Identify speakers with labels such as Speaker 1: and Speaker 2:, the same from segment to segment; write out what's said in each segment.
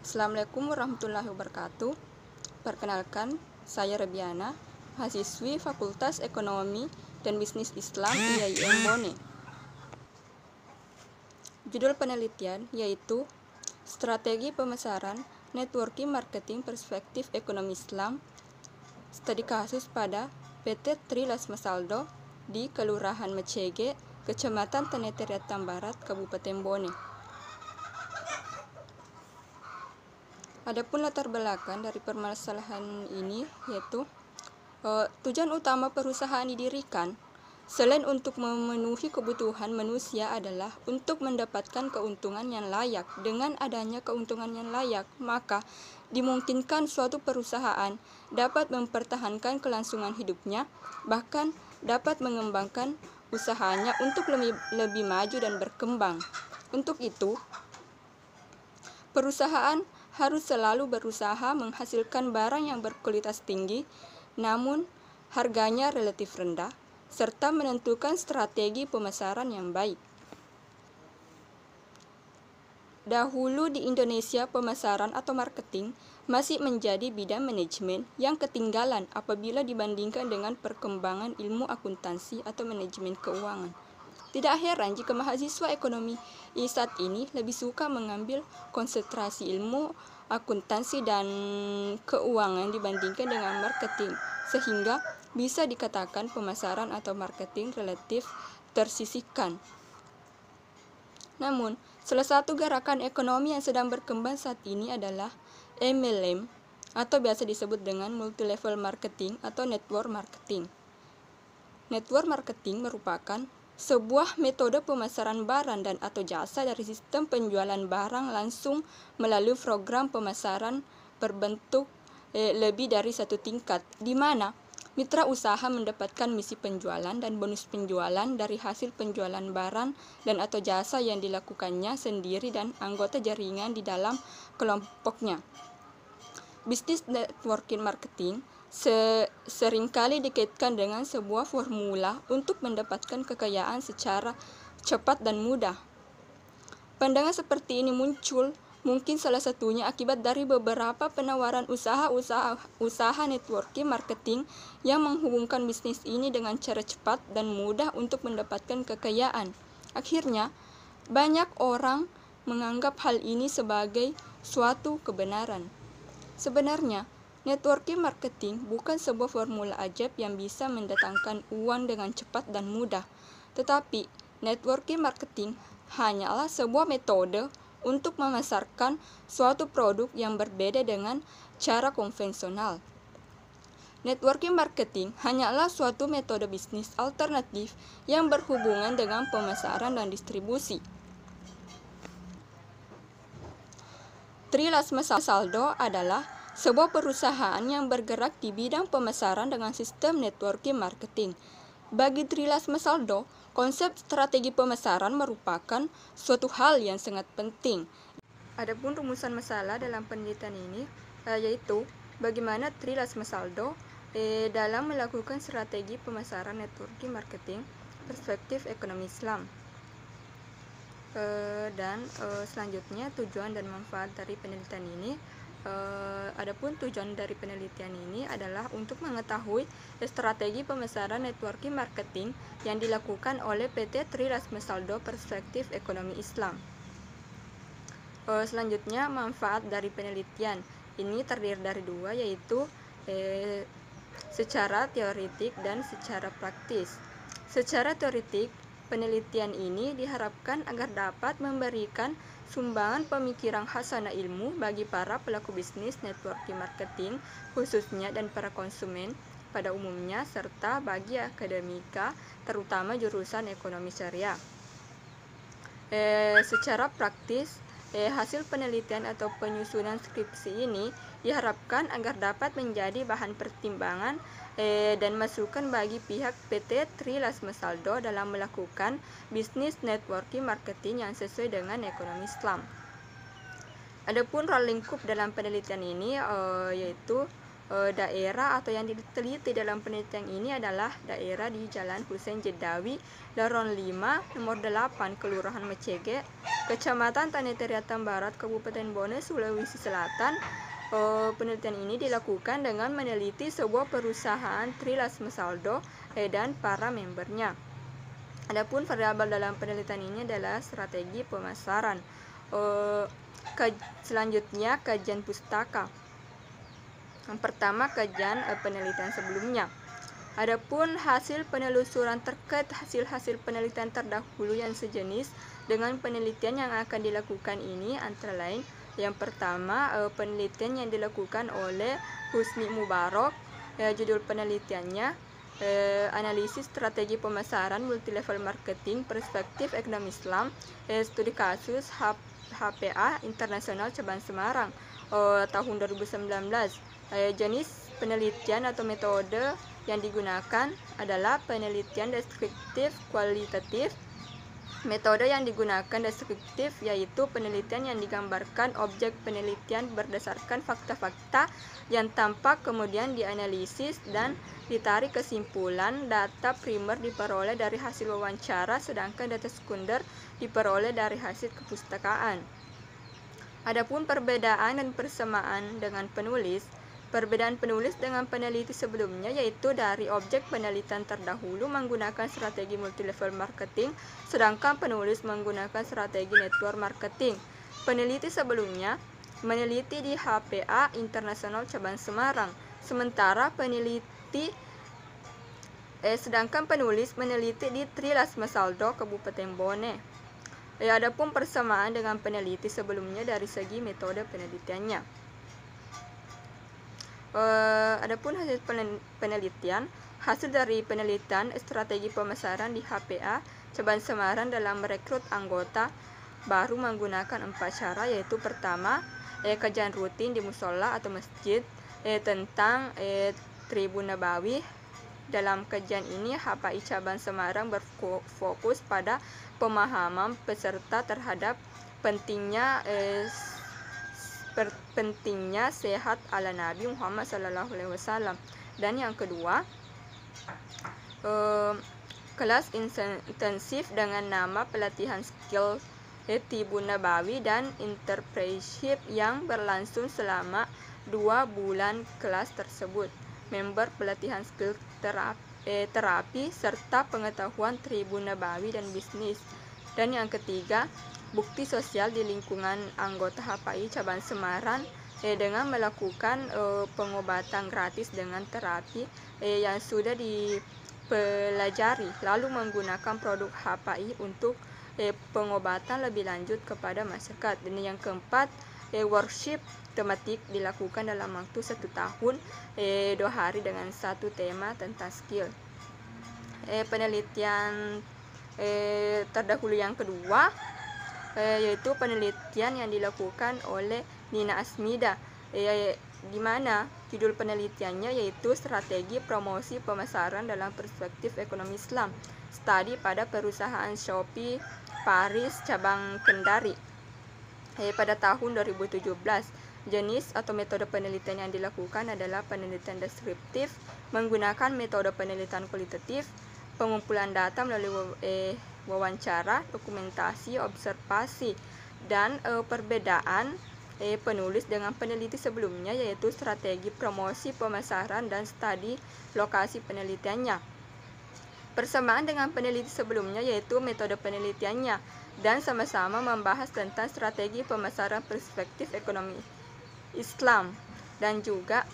Speaker 1: Assalamualaikum warahmatullahi wabarakatuh. Perkenalkan, saya Rebiana, mahasiswi Fakultas Ekonomi dan Bisnis Islam IAIN Bone. Judul penelitian yaitu Strategi Pemasaran, Networking Marketing Perspektif Ekonomi Islam, studi kasus pada PT Trilas Masaldo di Kelurahan Mecege, Kecamatan Tenete-Riatang Barat, Kabupaten Bone. Adapun latar belakang dari permasalahan ini yaitu tujuan utama perusahaan didirikan selain untuk memenuhi kebutuhan manusia adalah untuk mendapatkan keuntungan yang layak. Dengan adanya keuntungan yang layak, maka dimungkinkan suatu perusahaan dapat mempertahankan kelangsungan hidupnya, bahkan dapat mengembangkan usahanya untuk lebih maju dan berkembang. Untuk itu, perusahaan harus selalu berusaha menghasilkan barang yang berkualitas tinggi, namun harganya relatif rendah, serta menentukan strategi pemasaran yang baik. Dahulu di Indonesia, pemasaran atau marketing masih menjadi bidang manajemen yang ketinggalan apabila dibandingkan dengan perkembangan ilmu akuntansi atau manajemen keuangan. Tidak heran jika mahasiswa ekonomi saat ini lebih suka mengambil konsentrasi ilmu akuntansi dan keuangan dibandingkan dengan marketing, sehingga bisa dikatakan pemasaran atau marketing relatif tersisihkan. Namun, salah satu gerakan ekonomi yang sedang berkembang saat ini adalah MLM atau biasa disebut dengan multi-level marketing atau network marketing. Network marketing merupakan sebuah metode pemasaran barang dan atau jasa dari sistem penjualan barang langsung melalui program pemasaran berbentuk lebih dari satu tingkat, di mana mitra usaha mendapatkan misi penjualan dan bonus penjualan dari hasil penjualan barang dan atau jasa yang dilakukannya sendiri dan anggota jaringan di dalam kelompoknya. Bisnis networking marketing seringkali dikaitkan dengan sebuah formula untuk mendapatkan kekayaan secara cepat dan mudah. Pandangan seperti ini muncul mungkin salah satunya akibat dari beberapa penawaran usaha networking marketing yang menghubungkan bisnis ini dengan cara cepat dan mudah untuk mendapatkan kekayaan. Akhirnya, banyak orang menganggap hal ini sebagai suatu kebenaran. Sebenarnya, networking marketing bukan sebuah formula ajaib yang bisa mendatangkan uang dengan cepat dan mudah, tetapi networking marketing hanyalah sebuah metode untuk memasarkan suatu produk yang berbeda dengan cara konvensional. Networking marketing hanyalah suatu metode bisnis alternatif yang berhubungan dengan pemasaran dan distribusi. Trilas Masaldo adalah sebuah perusahaan yang bergerak di bidang pemasaran dengan sistem networking marketing. Bagi Trilas Masaldo, konsep strategi pemasaran merupakan suatu hal yang sangat penting. Adapun rumusan masalah dalam penelitian ini yaitu bagaimana Trilas Masaldo dalam melakukan strategi pemasaran networking marketing perspektif ekonomi Islam. Selanjutnya tujuan dan manfaat dari penelitian ini. Adapun tujuan dari penelitian ini adalah untuk mengetahui strategi pemasaran networking marketing yang dilakukan oleh PT Trilas Masaldo Perspektif Ekonomi Islam. Selanjutnya manfaat dari penelitian ini terdiri dari dua, yaitu secara teoretik dan secara praktis. Secara teoretik, penelitian ini diharapkan agar dapat memberikan sumbangan pemikiran hasanah ilmu bagi para pelaku bisnis networking marketing khususnya dan para konsumen pada umumnya, serta bagi akademika terutama jurusan ekonomi syariah. Secara praktis, hasil penelitian atau penyusunan skripsi ini diharapkan agar dapat menjadi bahan pertimbangan dan masukan bagi pihak PT Trilas Masaldo dalam melakukan bisnis networking marketing yang sesuai dengan ekonomi Islam. Adapun ruang lingkup dalam penelitian ini yaitu daerah atau yang diteliti dalam penelitian ini adalah daerah di Jalan Husein Jeddawi, Lorong 5, nomor 8, Kelurahan Mecege, Kecamatan Tanah Barat, Kabupaten Bone, Sulawesi Selatan. Penelitian ini dilakukan dengan meneliti sebuah perusahaan Trilasma Saldo dan para membernya. Adapun variabel dalam penelitian ini adalah strategi pemasaran. Selanjutnya kajian pustaka. Yang pertama, kajian penelitian sebelumnya. Adapun hasil penelusuran terkait hasil-hasil penelitian terdahulu yang sejenis dengan penelitian yang akan dilakukan ini antara lain yang pertama, penelitian yang dilakukan oleh Husni Mubarak. Judul penelitiannya analisis strategi pemasaran multilevel marketing perspektif ekonomi Islam, studi kasus HPA Internasional Cabang Semarang tahun 2019. Jenis penelitian atau metode yang digunakan adalah penelitian deskriptif kualitatif. Metode yang digunakan deskriptif yaitu penelitian yang digambarkan objek penelitian berdasarkan fakta-fakta yang tampak, kemudian dianalisis dan ditarik kesimpulan. Data primer diperoleh dari hasil wawancara, sedangkan data sekunder diperoleh dari hasil kepustakaan. Adapun perbedaan dan persamaan dengan penulis. Perbedaan penulis dengan peneliti sebelumnya yaitu dari objek penelitian terdahulu menggunakan strategi multilevel marketing, sedangkan penulis menggunakan strategi network marketing. Peneliti sebelumnya meneliti di HPA Internasional Cabang Semarang, sedangkan penulis meneliti di Trilasma Saldo, Kabupaten Bone. Adapun persamaan dengan peneliti sebelumnya dari segi metode penelitiannya. Adapun hasil penelitian, hasil dari penelitian strategi pemasaran di HPA Cabang Semarang dalam merekrut anggota baru menggunakan 4 cara, yaitu pertama, kajian rutin di musola atau masjid tentang Tribun Nabawi. Dalam kajian ini HPI Cabang Semarang berfokus pada pemahaman peserta terhadap pentingnya sehat ala Nabi Muhammad SAW. Dan yang kedua, kelas intensif dengan nama pelatihan skill Tribun Nabawi dan entrepreneurship yang berlangsung selama 2 bulan. Kelas tersebut member pelatihan skill terapi serta pengetahuan Tribun Nabawi dan bisnis. Dan yang ketiga, bukti sosial di lingkungan anggota HPI Cabang Semarang dengan melakukan pengobatan gratis dengan terapi yang sudah dipelajari, lalu menggunakan produk HPI untuk pengobatan lebih lanjut kepada masyarakat. Dan yang keempat, workshop tematik dilakukan dalam waktu 1 tahun 2 hari dengan 1 tema tentang skill. Penelitian terdahulu yang kedua yaitu penelitian yang dilakukan oleh Nina Asmida, di mana judul penelitiannya yaitu strategi promosi pemasaran dalam perspektif ekonomi Islam, studi pada perusahaan Shopee Paris cabang Kendari pada tahun 2017. Jenis atau metode penelitian yang dilakukan adalah penelitian deskriptif menggunakan metode penelitian kualitatif, pengumpulan data melalui wawancara, dokumentasi, observasi. Dan perbedaan penulis dengan peneliti sebelumnya yaitu strategi promosi pemasaran dan studi lokasi penelitiannya. Persamaan dengan peneliti sebelumnya yaitu metode penelitiannya dan sama-sama membahas tentang strategi pemasaran perspektif ekonomi Islam, dan juga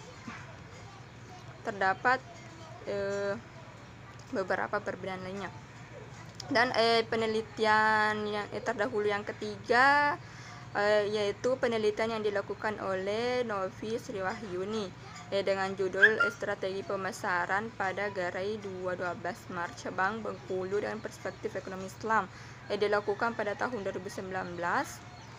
Speaker 1: terdapat beberapa perbedaan lainnya. Dan penelitian yang terdahulu yang ketiga yaitu penelitian yang dilakukan oleh Novi Sriwahyuni dengan judul strategi pemasaran pada Gerai 12 Maret cabang Bengkulu dengan perspektif ekonomi Islam, dilakukan pada tahun 2019.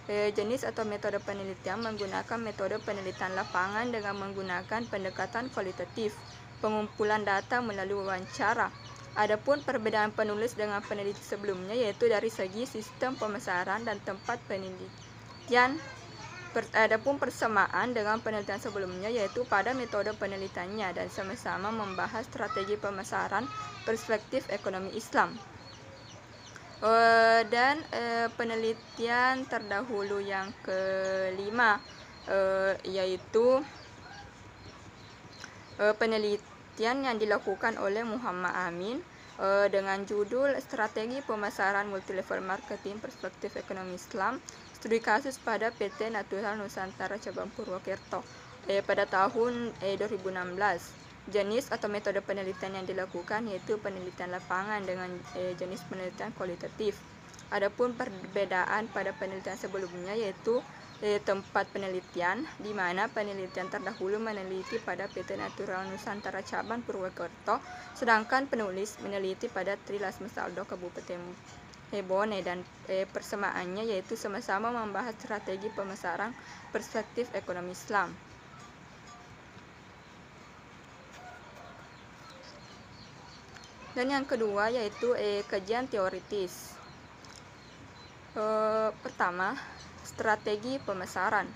Speaker 1: Jenis atau metode penelitian menggunakan metode penelitian lapangan dengan menggunakan pendekatan kualitatif, pengumpulan data melalui wawancara. Adapun perbedaan penulis dengan peneliti sebelumnya yaitu dari segi sistem pemasaran dan tempat Adapun persamaan dengan penelitian sebelumnya yaitu pada metode penelitiannya dan sama-sama membahas strategi pemasaran perspektif ekonomi Islam. Dan penelitian terdahulu yang kelima yaitu penelitian yang dilakukan oleh Muhammad Amin dengan judul Strategi Pemasaran Multilevel Marketing Perspektif Ekonomi Islam, Studi Kasus pada PT Natural Nusantara Cabang Purwokerto pada tahun 2016. Jenis atau metode penelitian yang dilakukan yaitu penelitian lapangan dengan jenis penelitian kualitatif. Adapun perbedaan pada penelitian sebelumnya yaitu tempat penelitian, di mana penelitian terdahulu meneliti pada PT Natural Nusantara Cabang Purwokerto, sedangkan penulis meneliti pada Trilasmi Saldo Kabupaten Bone, dan persamaannya yaitu sama-sama membahas strategi pemasaran perspektif ekonomi Islam. Dan yang kedua yaitu kajian teoritis. Pertama, strategi pemasaran,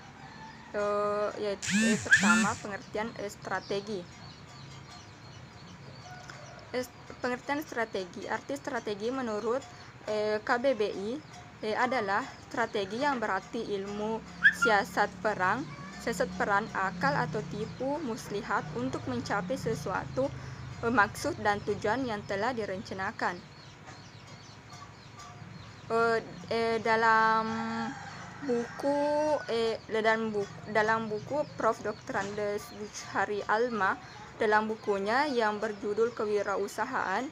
Speaker 1: yaitu pertama pengertian strategi. Pengertian strategi, arti strategi menurut KBBI adalah strategi yang berarti ilmu siasat perang, akal atau tipu muslihat untuk mencapai sesuatu maksud dan tujuan yang telah direncanakan. Dalam buku Prof. Dr. Andes Bukhari Alma, dalam bukunya yang berjudul Kewirausahaan,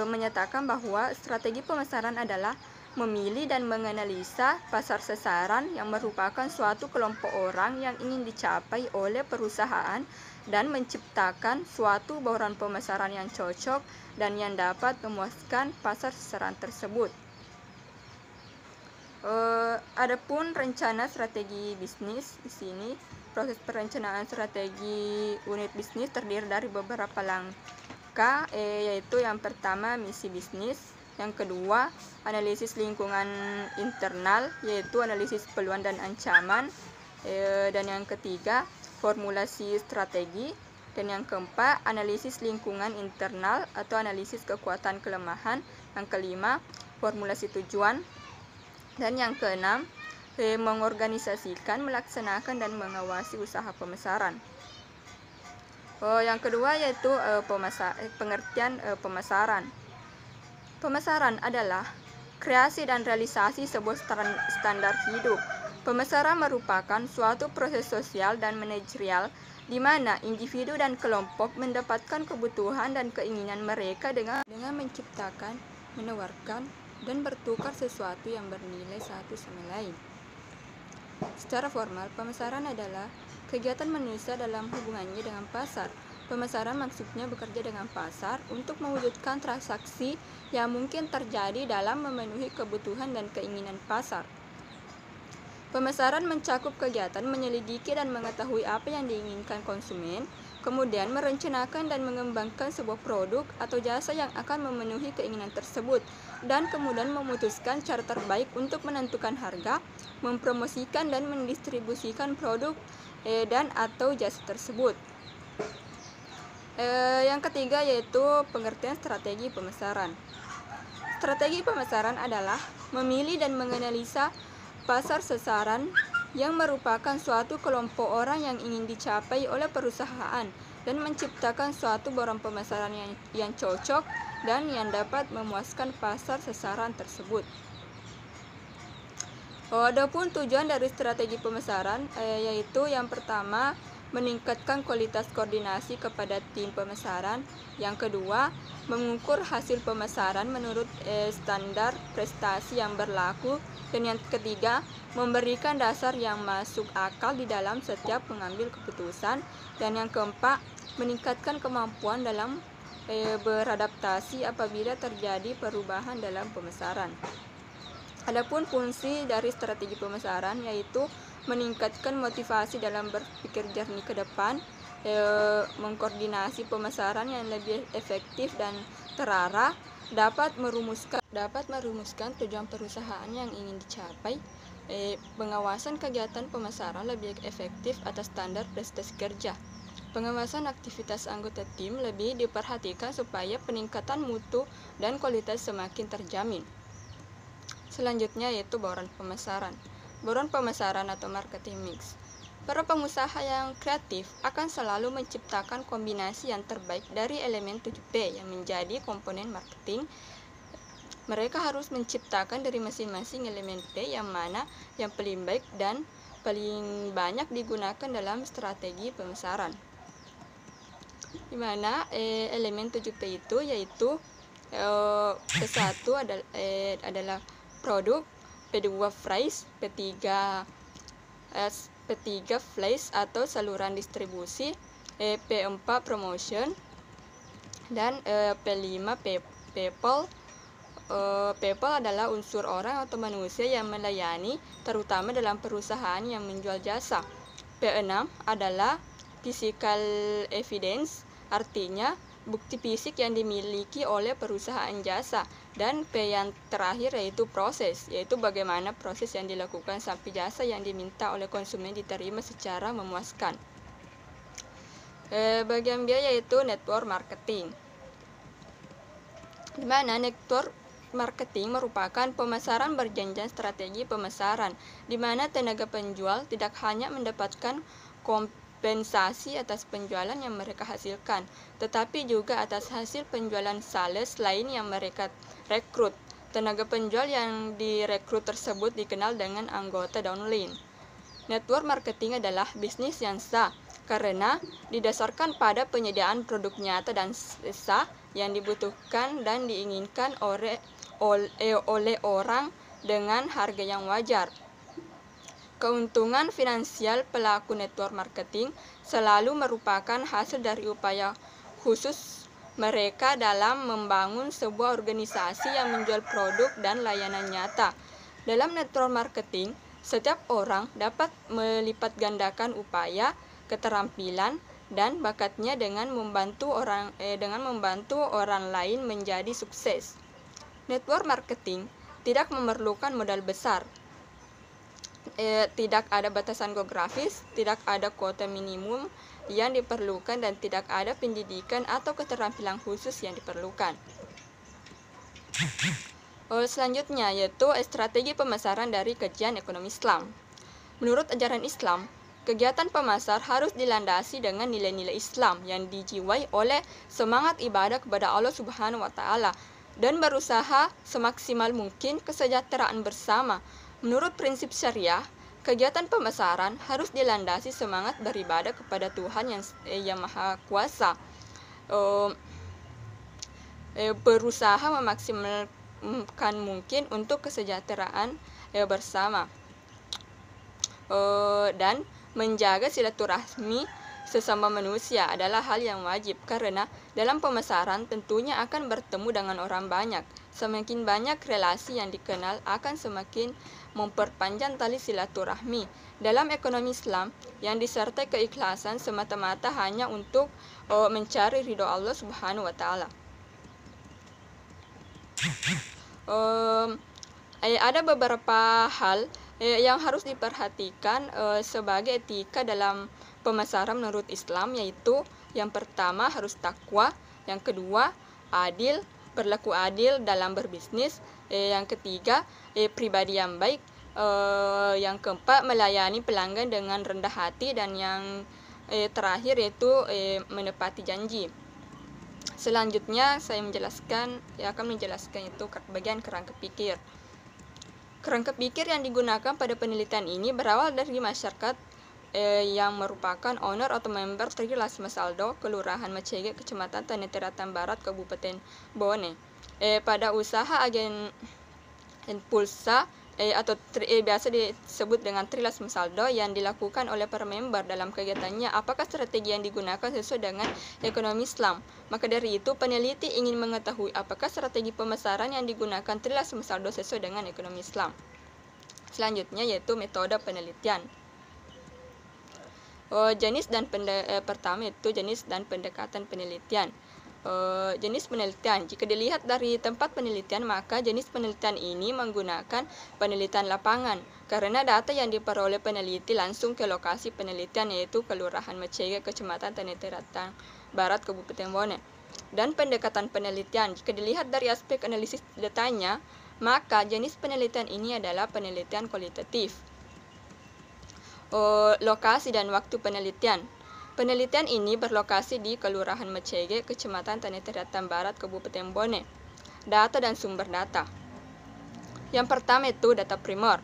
Speaker 1: menyatakan bahwa strategi pemasaran adalah memilih dan menganalisa pasar sasaran yang merupakan suatu kelompok orang yang ingin dicapai oleh perusahaan dan menciptakan suatu bauran pemasaran yang cocok dan yang dapat memuaskan pasar sasaran tersebut. Adapun rencana strategi bisnis, di sini proses perencanaan strategi unit bisnis terdiri dari beberapa langkah, yaitu yang pertama misi bisnis, yang kedua analisis lingkungan internal, yaitu analisis peluang dan ancaman, dan yang ketiga formulasi strategi, dan yang keempat analisis lingkungan internal atau analisis kekuatan kelemahan, yang kelima formulasi tujuan, dan yang keenam mengorganisasikan, melaksanakan dan mengawasi usaha pemasaran. Yang kedua yaitu pengertian pemasaran. Pemasaran adalah kreasi dan realisasi sebuah standar hidup. Pemasaran merupakan suatu proses sosial dan manajerial di mana individu dan kelompok mendapatkan kebutuhan dan keinginan mereka dengan menciptakan, menawarkan, dan bertukar sesuatu yang bernilai satu sama lain. Secara formal, pemasaran adalah kegiatan manusia dalam hubungannya dengan pasar. Pemasaran maksudnya bekerja dengan pasar untuk mewujudkan transaksi yang mungkin terjadi dalam memenuhi kebutuhan dan keinginan pasar. Pemasaran mencakup kegiatan menyelidiki dan mengetahui apa yang diinginkan konsumen, kemudian merencanakan dan mengembangkan sebuah produk atau jasa yang akan memenuhi keinginan tersebut, dan kemudian memutuskan cara terbaik untuk menentukan harga, mempromosikan dan mendistribusikan produk dan atau jasa tersebut. Yang ketiga yaitu pengertian strategi pemasaran. Strategi pemasaran adalah memilih dan menganalisa pasar sasaran yang merupakan suatu kelompok orang yang ingin dicapai oleh perusahaan dan menciptakan suatu bauran pemasaran yang cocok dan yang dapat memuaskan pasar sasaran tersebut. Adapun tujuan dari strategi pemasaran yaitu yang pertama meningkatkan kualitas koordinasi kepada tim pemasaran, yang kedua mengukur hasil pemasaran menurut standar prestasi yang berlaku, dan yang ketiga memberikan dasar yang masuk akal di dalam setiap mengambil keputusan, dan yang keempat meningkatkan kemampuan dalam beradaptasi apabila terjadi perubahan dalam pemasaran. Adapun fungsi dari strategi pemasaran yaitu meningkatkan motivasi dalam berpikir jernih ke depan, mengkoordinasi pemasaran yang lebih efektif dan terarah, dapat merumuskan tujuan perusahaan yang ingin dicapai, Pengawasan kegiatan pemasaran lebih efektif atas standar prestasi kerja. Pengawasan aktivitas anggota tim lebih diperhatikan supaya peningkatan mutu dan kualitas semakin terjamin. Selanjutnya yaitu bauran pemasaran. Bauran pemasaran atau marketing mix. Para pengusaha yang kreatif akan selalu menciptakan kombinasi yang terbaik dari elemen 7P yang menjadi komponen marketing. Mereka harus menciptakan dari masing-masing elemen P yang mana yang paling baik dan paling banyak digunakan dalam strategi pemasaran. Di mana elemen 7P itu yaitu P1 adalah produk, P2 price, P3 place atau saluran distribusi, P4 promotion, dan P5 people. People adalah unsur orang atau manusia yang melayani, terutama dalam perusahaan yang menjual jasa. P6 adalah physical evidence, artinya bukti fisik yang dimiliki oleh perusahaan jasa. Dan P yang terakhir yaitu proses, yaitu bagaimana proses yang dilakukan sampai jasa yang diminta oleh konsumen diterima secara memuaskan. Bagian B yaitu network marketing, di mana network marketing merupakan pemasaran berjenjang strategi pemasaran, di mana tenaga penjual tidak hanya mendapatkan kompensasi atas penjualan yang mereka hasilkan, tetapi juga atas hasil penjualan sales lain yang mereka rekrut. Tenaga penjual yang direkrut tersebut dikenal dengan anggota downline. Network marketing adalah bisnis yang sah karena didasarkan pada penyediaan produk nyata dan sah yang dibutuhkan dan diinginkan oleh orang dengan harga yang wajar. Keuntungan finansial pelaku network marketing selalu merupakan hasil dari upaya khusus mereka dalam membangun sebuah organisasi yang menjual produk dan layanan nyata. Dalam network marketing, setiap orang dapat melipat gandakan upaya, keterampilan, dan bakatnya dengan membantu orang lain menjadi sukses. Network marketing tidak memerlukan modal besar, tidak ada batasan geografis, tidak ada kuota minimum yang diperlukan, dan tidak ada pendidikan atau keterampilan khusus yang diperlukan. Selanjutnya yaitu strategi pemasaran dari kajian ekonomi Islam. Menurut ajaran Islam, kegiatan pemasar harus dilandasi dengan nilai-nilai Islam yang dijiwai oleh semangat ibadah kepada Allah Subhanahu wa Ta'ala dan berusaha semaksimal mungkin kesejahteraan bersama. Menurut prinsip syariah, kegiatan pemasaran harus dilandasi semangat beribadah kepada Tuhan yang Maha Kuasa, berusaha memaksimalkan mungkin untuk kesejahteraan bersama, dan menjaga silaturahmi sesama manusia adalah hal yang wajib karena dalam pemasaran tentunya akan bertemu dengan orang banyak. Semakin banyak relasi yang dikenal akan semakin memperpanjang tali silaturahmi. Dalam ekonomi Islam yang disertai keikhlasan semata-mata hanya untuk mencari ridho Allah Subhanahu wa Ta'ala. Ada beberapa hal yang harus diperhatikan sebagai etika dalam pemasaran menurut Islam, yaitu yang pertama harus takwa, yang kedua adil, berlaku adil dalam berbisnis, yang ketiga pribadi yang baik, yang keempat melayani pelanggan dengan rendah hati, dan yang terakhir yaitu menepati janji. Selanjutnya saya akan menjelaskan itu bagian kerangka pikir. Kerangka pikir yang digunakan pada penelitian ini berawal dari masyarakat yang merupakan owner atau member Trilas Masaldo, Kelurahan Macege, Kecamatan Tanah Tiratan Barat, Kabupaten Bone. Pada usaha agen pulsa atau biasa disebut dengan Trilas Masaldo yang dilakukan oleh para member dalam kegiatannya, apakah strategi yang digunakan sesuai dengan ekonomi Islam? Maka dari itu, peneliti ingin mengetahui apakah strategi pemasaran yang digunakan Trilas Masaldo sesuai dengan ekonomi Islam. Selanjutnya yaitu metode penelitian. Pertama itu jenis dan pendekatan penelitian. Jenis penelitian, jika dilihat dari tempat penelitian, maka jenis penelitian ini menggunakan penelitian lapangan, karena data yang diperoleh peneliti langsung ke lokasi penelitian, yaitu Kelurahan Mecege, Kecamatan Tanete Ratang Barat, Kabupaten Bone. Dan pendekatan penelitian, jika dilihat dari aspek analisis datanya, maka jenis penelitian ini adalah penelitian kualitatif. Lokasi dan waktu penelitian. Penelitian ini berlokasi di Kelurahan Mecege, Kecamatan Tanete Ratang Barat, Kabupaten Bone. Data dan sumber data. Yang pertama itu data primer.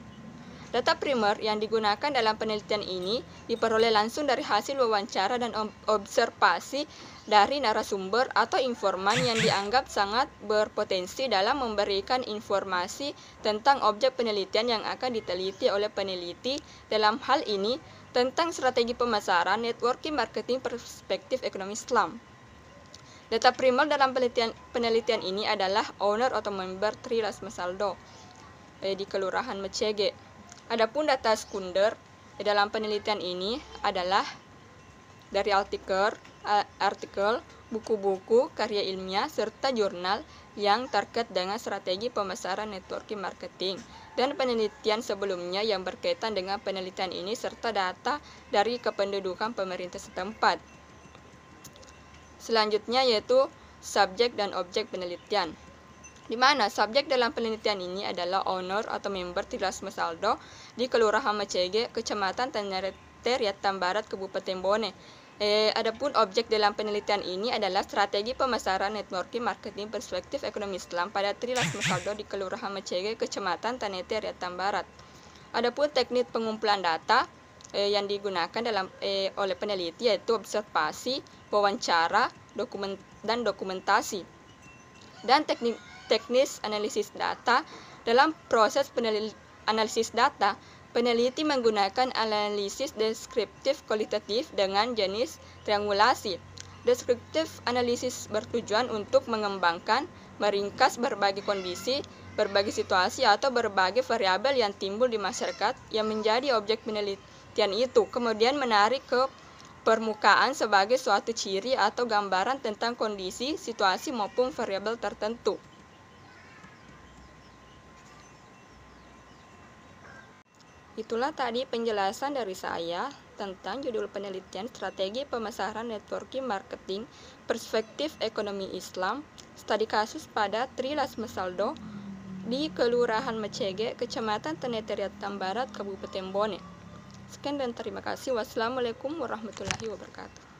Speaker 1: Data primer yang digunakan dalam penelitian ini diperoleh langsung dari hasil wawancara dan observasi dari narasumber atau informan yang dianggap sangat berpotensi dalam memberikan informasi tentang objek penelitian yang akan diteliti oleh peneliti. Dalam hal ini, tentang strategi pemasaran, networking, marketing, perspektif ekonomi Islam. Data primer dalam penelitian ini adalah owner atau member Trilas Masaldo di Kelurahan Mecege. Adapun data sekunder dalam penelitian ini adalah dari artikel, buku-buku, karya ilmiah, serta jurnal yang terkait dengan strategi pemasaran, networking, marketing, dan penelitian sebelumnya yang berkaitan dengan penelitian ini, serta data dari kependudukan pemerintah setempat. Selanjutnya yaitu subjek dan objek penelitian, di mana subjek dalam penelitian ini adalah owner atau member Trilas Masaldo di Kelurahan Mecege, Kecamatan Tanete Ratang Barat, Kabupaten Bone. Adapun objek dalam penelitian ini adalah strategi pemasaran, networking, marketing, perspektif ekonomi Islam pada Trilas Masaldo di Kelurahan Mecege, Kecamatan Tanete Ratang Barat. Adapun teknik pengumpulan data yang digunakan oleh peneliti yaitu observasi, wawancara, dan dokumentasi. Dan teknis analisis data. Dalam proses analisis data, peneliti menggunakan analisis deskriptif kualitatif dengan jenis triangulasi. Deskriptif analisis bertujuan untuk mengembangkan, meringkas berbagai kondisi, berbagai situasi atau berbagai variabel yang timbul di masyarakat yang menjadi objek penelitian itu, kemudian menarik ke permukaan sebagai suatu ciri atau gambaran tentang kondisi, situasi maupun variabel tertentu. Itulah tadi penjelasan dari saya tentang judul penelitian strategi pemasaran, networking, marketing, perspektif ekonomi Islam, studi kasus pada Trilas Masaldo di Kelurahan Mecege, Kecamatan Tanete Ratang Barat, Kabupaten Bone. Sekian dan terima kasih. Wassalamualaikum warahmatullahi wabarakatuh.